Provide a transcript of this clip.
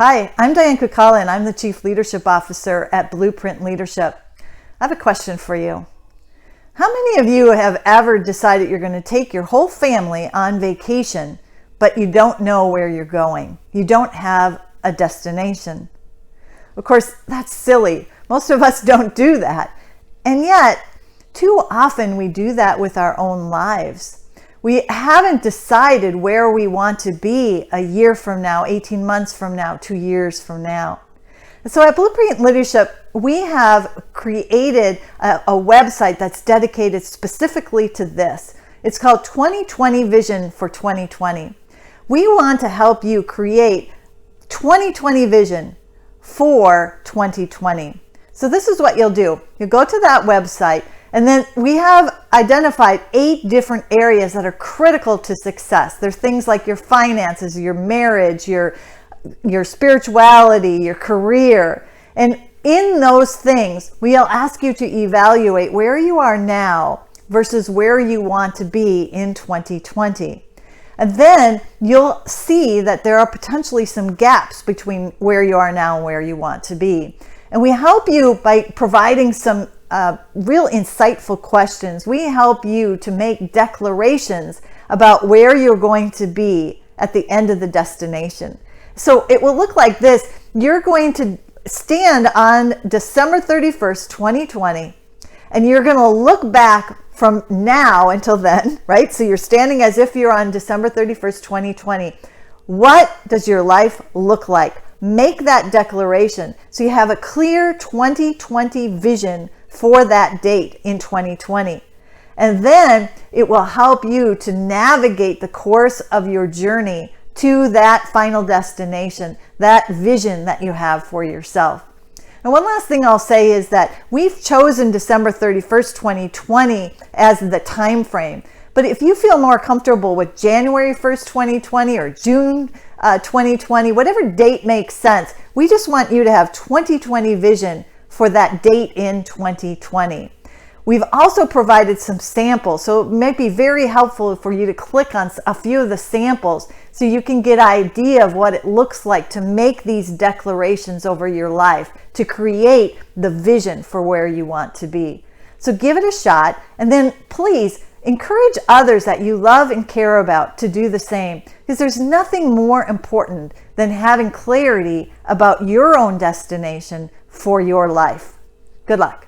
Hi, I'm Diane and I'm the Chief Leadership Officer at Blueprint Leadership. I have a question for you. How many of you have ever decided you're going to take your whole family on vacation, but you don't know where you're going? You don't have a destination. Of course, that's silly. Most of us don't do that. And yet, too often we do that with our own lives. We haven't decided where we want to be a year from now, 18 months from now, 2 years from now. And so at Blueprint Leadership, we have created a website that's dedicated specifically to this. It's called 2020 Vision for 2020. We want to help you create 2020 vision for 2020. So this is what you'll do. You go to that website, and then we have identified 8 different areas that are critical to success. There's things like your finances, your marriage, your spirituality, your career. And in those things, we'll ask you to evaluate where you are now versus where you want to be in 2020. And then you'll see that there are potentially some gaps between where you are now and where you want to be. And we help you by providing some real insightful questions. We help you to make declarations about where you're going to be at the end of the destination. So it will look like this. You're going to stand on December 31st, 2020, and you're going to look back from now until then, right? So you're standing as if you're on December 31st, 2020. What does your life look like? Make that declaration so you have a clear 2020 vision for that date in 2020. And then it will help you to navigate the course of your journey to that final destination, that vision that you have for yourself. And one last thing I'll say is that we've chosen December 31st, 2020 as the time frame. But if you feel more comfortable with January 1st, 2020 or June 2020, whatever date makes sense, we just want you to have 2020 vision for that date in 2020. We've also provided some samples, so it might be very helpful for you to click on a few of the samples so you can get an idea of what it looks like to make these declarations over your life, to create the vision for where you want to be. So give it a shot, and then please encourage others that you love and care about to do the same, because there's nothing more important than having clarity about your own destination for your life. Good luck.